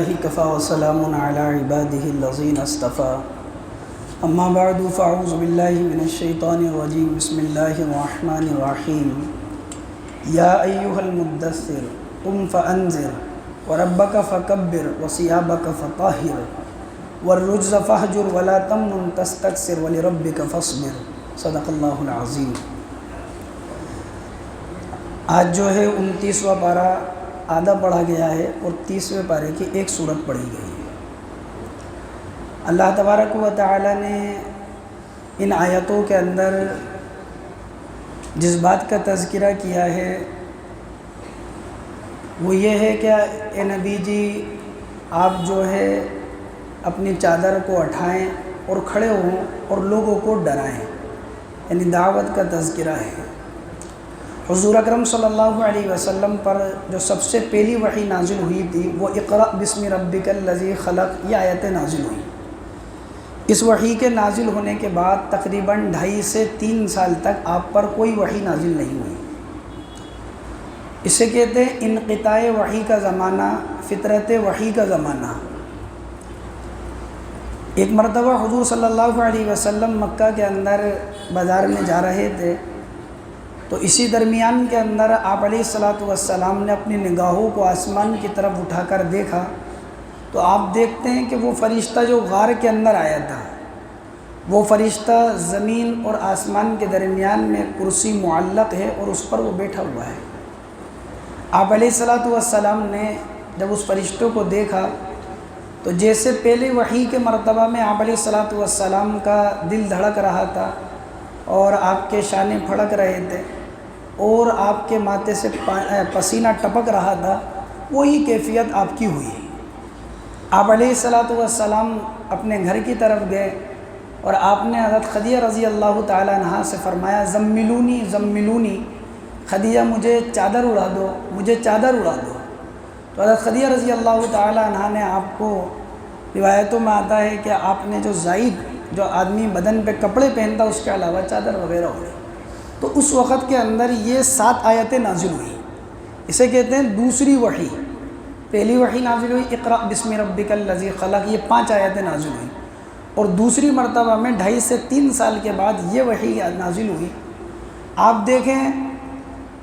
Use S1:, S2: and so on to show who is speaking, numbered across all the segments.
S1: باللہ کفا وسلام علی عبادہ الذین اصطفیٰ اما بعد فاعوذ باللہ من الشیطان الرجیم بسم اللہ الرحمن الرحیم یا ایہا المدثر قم فانذر وربک فکبر وثیابک فطہر والرجز فاہجر ولا تمنن تستکثر ولربک فاصبر صدق اللہ العظیم۔ آج جو ہے 29واں پارہ آدھا پڑھا گیا ہے اور 30ویں پارے کی ایک سورت پڑھی گئی ہے۔ اللہ تبارک و تعالی نے ان آیتوں کے اندر جس بات کا تذکرہ کیا ہے وہ یہ ہے کہ اے نبی جی آپ جو ہے اپنی چادر کو اٹھائیں اور کھڑے ہوں اور لوگوں کو ڈرائیں، یعنی دعوت کا تذکرہ ہے۔ حضور اکرم صلی اللہ علیہ وسلم پر جو سب سے پہلی وحی نازل ہوئی تھی وہ اقرأ بسم ربک الذی خلق، یہ آیت نازل ہوئی۔ اس وحی کے نازل ہونے کے بعد تقریباً 2.5 سے 3 سال تک آپ پر کوئی وحی نازل نہیں ہوئی۔ اسے کہتے ہیں انقطاع وحی کا زمانہ، فطرت وحی کا زمانہ۔ ایک مرتبہ حضور صلی اللہ علیہ وسلم مکہ کے اندر بازار میں جا رہے تھے، تو اسی درمیان کے اندر آپ علیہ الصلاۃ والسلام نے اپنی نگاہوں کو آسمان کی طرف اٹھا کر دیکھا تو آپ دیکھتے ہیں کہ وہ فرشتہ جو غار کے اندر آیا تھا، وہ فرشتہ زمین اور آسمان کے درمیان میں کرسی معلق ہے اور اس پر وہ بیٹھا ہوا ہے۔ آپ علیہ الصلاۃ والسلام نے جب اس فرشتوں کو دیکھا تو جیسے پہلے وحی کے مرتبہ میں آپ علیہ الصلاۃ والسلام کا دل دھڑک رہا تھا اور آپ کے شانے پھڑک رہے تھے اور آپ کے ماتھے سے پسینہ ٹپک رہا تھا، وہی کیفیت آپ کی ہوئی۔ آپ علیہ الصلاۃ والسلام اپنے گھر کی طرف گئے اور آپ نے حضرت خدیجہ رضی اللہ تعالیٰ عنہا سے فرمایا زملونی زملونی، خدیجہ مجھے چادر اڑا دو، مجھے چادر اڑا دو۔ تو حضرت خدیجہ رضی اللہ تعالیٰ عنہا نے آپ کو، روایتوں میں آتا ہے کہ آپ نے جو زائد جو آدمی بدن پہ کپڑے پہنتا اس کے علاوہ چادر وغیرہ ہوئی، تو اس وقت کے اندر یہ 7 آیتیں نازل ہوئی۔ اسے کہتے ہیں دوسری وحی۔ پہلی وحی نازل ہوئی اقرأ بسم ربک الذی خلق، یہ 5 آیتیں نازل ہوئی، اور دوسری مرتبہ میں 2.5 سے 3 سال کے بعد یہ وحی نازل ہوئی۔ آپ دیکھیں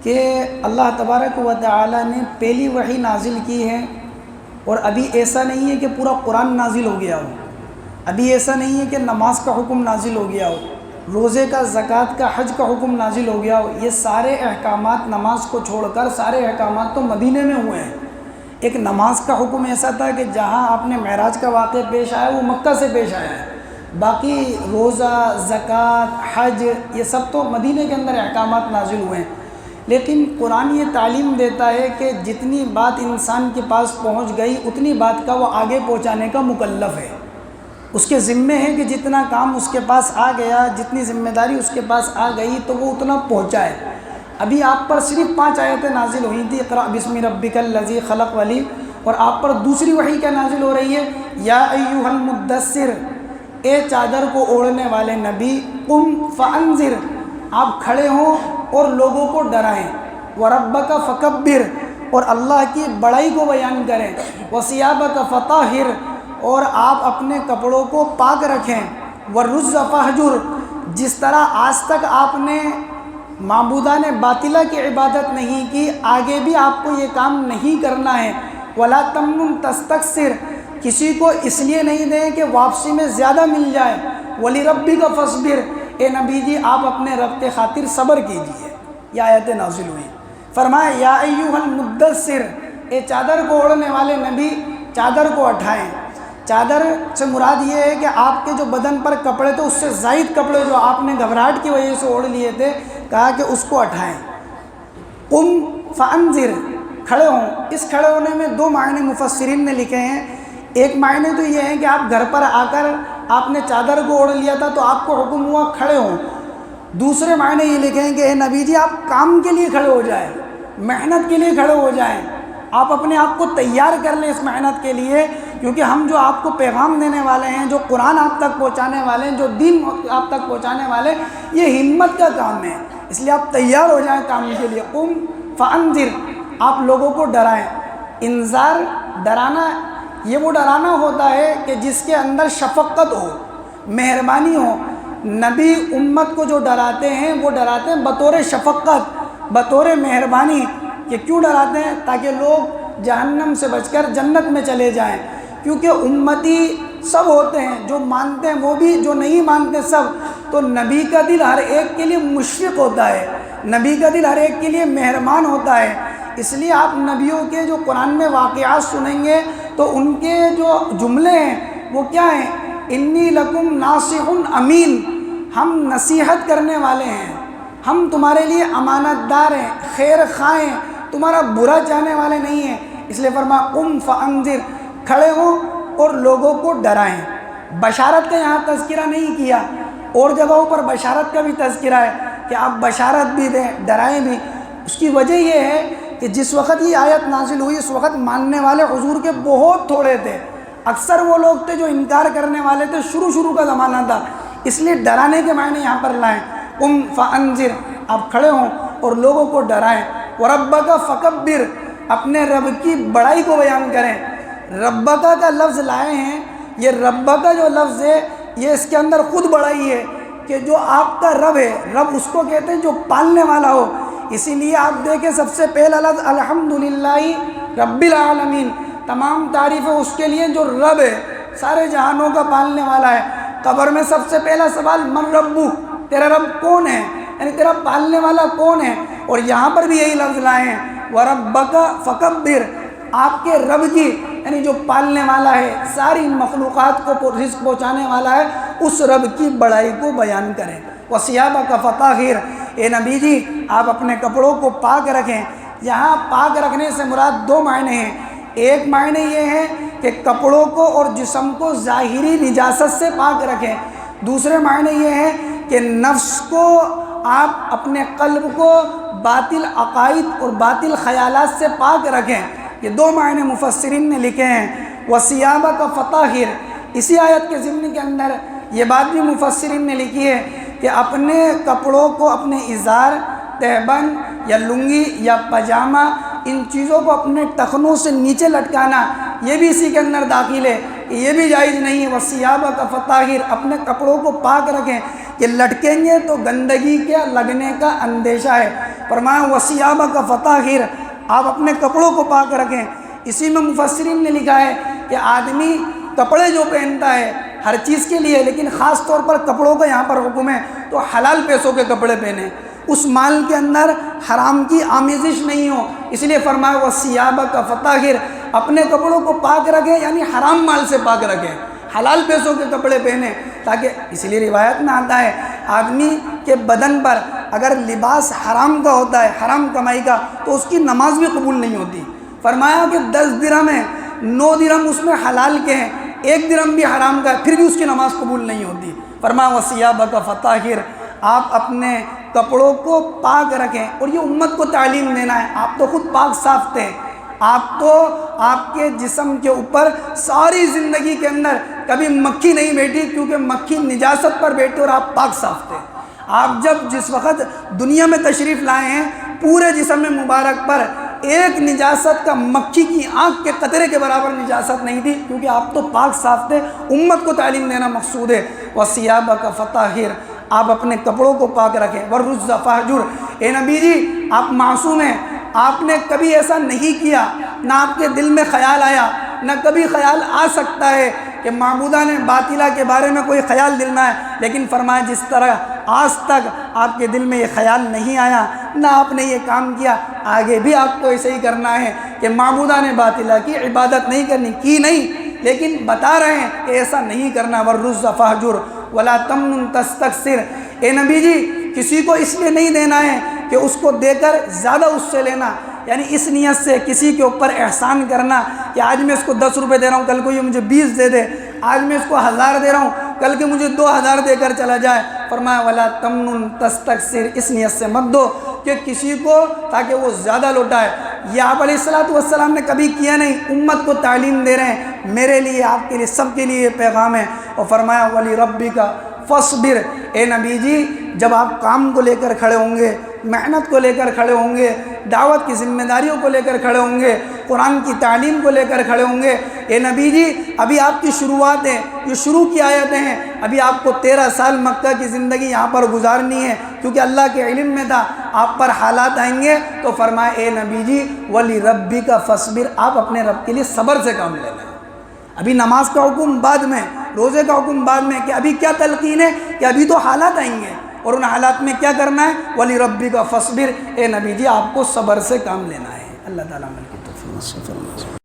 S1: کہ اللہ تبارک و تعالی نے پہلی وحی نازل کی ہے، اور ابھی ایسا نہیں ہے کہ پورا قرآن نازل ہو گیا ہو، ابھی ایسا نہیں ہے کہ نماز کا حکم نازل ہو گیا ہو، روزے کا، زکوٰۃ کا، حج کا حکم نازل ہو گیا ہو۔ یہ سارے احکامات نماز کو چھوڑ کر سارے احکامات تو مدینے میں ہوئے ہیں۔ ایک نماز کا حکم ایسا تھا کہ جہاں آپ نے معراج کا واقعہ پیش آیا وہ مکہ سے پیش آیا ہے، باقی روزہ، زکوٰۃ، حج، یہ سب تو مدینے کے اندر احکامات نازل ہوئے ہیں۔ لیکن قرآن یہ تعلیم دیتا ہے کہ جتنی بات انسان کے پاس پہنچ گئی اتنی بات کا وہ آگے پہنچانے کا مکلف ہے، اس کے ذمے ہے کہ جتنا کام اس کے پاس آ گیا، جتنی ذمہ داری اس کے پاس آ گئی تو وہ اتنا پہنچائے۔ ابھی آپ پر صرف 5 آیتیں نازل ہوئی تھی اقرأ بسم ربک الذی خلق والی، اور آپ پر دوسری وحی کیا نازل ہو رہی ہے یا ایھا المدثر، اے چادر کو اوڑھنے والے نبی، قم فانذر، آپ کھڑے ہوں اور لوگوں کو ڈرائیں، وربک فکبر، اور اللہ کی بڑائی کو بیان کریں، وثیابک فطہر، اور آپ اپنے کپڑوں کو پاک رکھیں، والرجز فاہجر، جس طرح آج تک آپ نے معبودان باطلہ کی عبادت نہیں کی، آگے بھی آپ کو یہ کام نہیں کرنا ہے، ولا تمنن تستکثر، کسی کو اس لیے نہیں دیں کہ واپسی میں زیادہ مل جائے، ولربک فاصبر، اے نبی جی آپ اپنے رب کے خاطر صبر کیجئے۔ یہ آیتیں نازل ہوئی۔ فرمایا یا ایھا المدثر، اے چادر کو اوڑھنے والے نبی چادر کو اٹھائیں۔ چادر سے مراد یہ ہے کہ آپ کے جو بدن پر کپڑے تھے اس سے زائد کپڑے جو آپ نے گھبراہٹ کی وجہ سے اوڑھ لیے تھے، کہا کہ اس کو اٹھائیں۔ قم فانذر، کھڑے ہوں۔ اس کھڑے ہونے میں 2 معنی مفسرین نے لکھے ہیں۔ ایک معنی تو یہ ہے کہ آپ گھر پر آ کر آپ نے چادر کو اوڑھ لیا تھا تو آپ کو حکم ہوا کھڑے ہوں۔ دوسرے معنی یہ لکھے ہیں کہ اے نبی جی آپ کام کے لیے کھڑے ہو جائیں، محنت کے لیے کھڑے ہو جائیں، آپ اپنے آپ کو تیار کر لیں اس محنت کے لیے، کیونکہ ہم جو آپ کو پیغام دینے والے ہیں، جو قرآن آپ تک پہنچانے والے ہیں، جو دین آپ تک پہنچانے والے ہیں، یہ ہمت کا کام ہے، اس لیے آپ تیار ہو جائیں کام کے لیے۔ قم فانذر، آپ لوگوں کو ڈرائیں۔ انذار، ڈرانا، یہ وہ ڈرانا ہوتا ہے کہ جس کے اندر شفقت ہو، مہربانی ہو۔ نبی امت کو جو ڈراتے ہیں وہ ڈراتے ہیں بطور شفقت، بطور مہربانی۔ کہ کیوں ڈراتے ہیں؟ تاکہ لوگ جہنم سے بچ کر جنت میں چلے جائیں، کیونکہ امتی سب ہوتے ہیں، جو مانتے ہیں وہ بھی، جو نہیں مانتے سب۔ تو نبی کا دل ہر ایک کے لیے مشفق ہوتا ہے، نبی کا دل ہر ایک کے لیے مہربان ہوتا ہے۔ اس لیے آپ نبیوں کے جو قرآن میں واقعات سنیں گے تو ان کے جو جملے ہیں وہ کیا ہیں؟ انی لکم ناصح امین، ہم نصیحت کرنے والے ہیں، ہم تمہارے لیے امانت دار ہیں، خیر خواہ ہیں، تمہارا برا چاہنے والے نہیں ہیں۔ اس لیے فرمایا قم فانذر، کھڑے ہوں اور لوگوں کو ڈرائیں۔ بشارت کا یہاں تذکرہ نہیں کیا، اور جگہوں پر بشارت کا بھی تذکرہ ہے کہ آپ بشارت بھی دیں، ڈرائیں بھی۔ اس کی وجہ یہ ہے کہ جس وقت یہ آیت نازل ہوئی اس وقت ماننے والے حضور کے بہت تھوڑے تھے، اکثر وہ لوگ تھے جو انکار کرنے والے تھے، شروع کا زمانہ تھا، اس لیے ڈرانے کے معنی یہاں پر لائیں۔ قم فانذر، آپ کھڑے ہوں اور لوگوں کو ڈرائیں۔ وربک فکبر، اپنے رب کی بڑائی کو بیان کریں۔ ربکا کا لفظ لائے ہیں، یہ ربکا جو لفظ ہے یہ اس کے اندر خود بڑائی ہے کہ جو آپ کا رب ہے، رب اس کو کہتے ہیں جو پالنے والا ہو۔ اسی لیے آپ دیکھیں سب سے پہلا لفظ الحمدللہ رب العالمین، تمام تعریفیں اس کے لیے جو رب ہے، سارے جہانوں کا پالنے والا ہے۔ قبر میں سب سے پہلا سوال من ربو، تیرا رب کون ہے، یعنی تیرا پالنے والا کون ہے۔ اور یہاں پر بھی یہی لفظ لائے ہیں وَرَبَّكَ فَكَبِّرْ، آپ کے رب کی، یعنی جو پالنے والا ہے، ساری مخلوقات کو رزق پہنچانے والا ہے، اس رب کی بڑائی کو بیان کریں۔ وَثِيَابَكَ فَطَهِّرْ، اے نبی جی آپ اپنے کپڑوں کو پاک رکھیں۔ یہاں پاک رکھنے سے مراد دو معنی ہیں۔ ایک معنی یہ ہے کہ کپڑوں کو اور جسم کو ظاہری نجاست سے پاک رکھیں، دوسرے معنی یہ ہے کہ نفس کو، آپ اپنے قلب کو باطل عقائد اور باطل خیالات سے پاک رکھیں۔ یہ دو معنی مفسرین نے لکھے ہیں۔ وَثِيَابَكَ فَطَهِّرْ، اسی آیت کے ضمن کے اندر یہ بات بھی مفسرین نے لکھی ہے کہ اپنے کپڑوں کو، اپنے ازار، تہبند یا لنگی یا پاجامہ، ان چیزوں کو اپنے ٹخنوں سے نیچے لٹکانا، یہ بھی اسی کے اندر داخل ہے، یہ بھی جائز نہیں ہے۔ وَثِيَابَكَ فَطَهِّرْ، اپنے کپڑوں کو پاک رکھیں، کہ لٹکیں گے تو گندگی کے لگنے کا اندیشہ ہے۔ فرمایا وَثِيَابَكَ فَطَهِّرْ، آپ اپنے کپڑوں کو پاک رکھیں۔ اسی میں مفسرین نے لکھا ہے کہ آدمی کپڑے جو پہنتا ہے ہر چیز کے لیے، لیکن خاص طور پر کپڑوں کا یہاں پر حکم ہے تو حلال پیسوں کے کپڑے پہنے، اس مال کے اندر حرام کی آمیزش نہیں ہو، اس لیے فرمایا وَثِيَابَكَ فَطَهِرْ، اپنے کپڑوں کو پاک رکھیں، یعنی حرام مال سے پاک رکھیں، حلال پیسوں کے کپڑے پہنے، تاکہ اس لیے روایت میں آتا ہے آدمی کے بدن پر اگر لباس حرام کا ہوتا ہے، حرام کمائی کا، تو اس کی نماز بھی قبول نہیں ہوتی۔ فرمایا کہ 10 درہم ہیں، 9 درہم اس میں حلال کے ہیں، 1 درہم بھی حرام کا ہے، پھر بھی اس کی نماز قبول نہیں ہوتی۔ فرمایا وَثِيَابَكَ فَطَهِرْ، آپ اپنے کپڑوں کو پاک رکھیں۔ اور یہ امت کو تعلیم دینا ہے، آپ تو خود پاک صاف تھے، آپ تو، آپ کے جسم کے اوپر ساری زندگی کے اندر کبھی مکھی نہیں بیٹھی، کیونکہ مکھی نجاست پر بیٹھی اور آپ پاک صاف تھے۔ آپ جس وقت دنیا میں تشریف لائے ہیں، پورے جسم مبارک پر ایک نجاست کا مکھی کی آنکھ کے قطرے کے برابر نجاست نہیں تھی، کیونکہ آپ تو پاک صاف تھے۔ امت کو تعلیم دینا مقصود ہے۔ وَثِيَابَكَ فَطَهِرْ، آپ اپنے کپڑوں کو پاک رکھیں۔ وَالرُّجْزَ فَاهْجُرْ، اے نبی جی آپ معصوم ہیں، آپ نے کبھی ایسا نہیں کیا، نہ آپ کے دل میں خیال آیا، نہ کبھی خیال آ سکتا ہے کہ معبودان باطلہ کے بارے میں کوئی خیال دل میں ہے، لیکن فرمایا جس طرح آج تک آپ کے دل میں یہ خیال نہیں آیا، نہ آپ نے یہ کام کیا، آگے بھی آپ کو ایسے ہی کرنا ہے کہ معبودان باطلہ کی عبادت نہیں کرنی، کی نہیں، لیکن بتا رہے ہیں کہ ایسا نہیں کرنا۔ وَالرُّزَّ فَاهْجُرْ وَلَا تَمْنُنْ تَسْتَكْثِرْ، اے نبی جی کسی کو اس لیے نہیں دینا ہے کہ اس کو دے کر زیادہ اس سے لینا، یعنی اس نیت سے کسی کے اوپر احسان کرنا کہ آج میں اس کو 10 روپے دے رہا ہوں، کل کو یہ مجھے 20 دے دے، آج میں اس کو 1000 دے رہا ہوں، کل کے مجھے 2000 دے کر چلا جائے۔ فرمایا وَلَا تَمْنُنْ تَسْتَكْثِرْ، اس نیت سے مت دو کہ کسی کو تاکہ وہ زیادہ لوٹائے۔ یہ آپ علیہ السلام نے کبھی کیا نہیں، امت کو تعلیم دے رہے ہیں، میرے لیے، آپ کے لیے، سب کے لیے یہ پیغام ہے۔ اور فرمایا وَلِرَبِّكَ فَاصْبِرْ، اے نبی جی جب آپ کام کو لے کر کھڑے ہوں گے، محنت کو لے کر کھڑے ہوں گے، دعوت کی ذمہ داریوں کو لے کر کھڑے ہوں گے، قرآن کی تعلیم کو لے کر کھڑے ہوں گے۔ اے نبی جی ابھی آپ کی شروعات ہے، یہ شروع کی آیتیں ہیں، ابھی آپ کو 13 سال مکہ کی زندگی یہاں پر گزارنی ہے، کیونکہ اللہ کے علم میں تھا آپ پر حالات آئیں گے، تو فرمایا اے نبی جی وَلِرَبِّكَ فَاصْبِرْ، آپ اپنے رب کے لیے صبر سے کام لینا۔ ابھی نماز کا حکم بعد میں، روزے کا حکم بعد میں، کہ ابھی کیا تلقین ہے کہ ابھی تو حالات آئیں گے، اور ان حالات میں کیا کرنا ہے؟ وَلِرَبِّكَ فَاصْبِرْ، اے نبی جی آپ کو صبر سے کام لینا ہے۔ اللہ تعالیٰ عمل کی توفیق نصیب فرمائے۔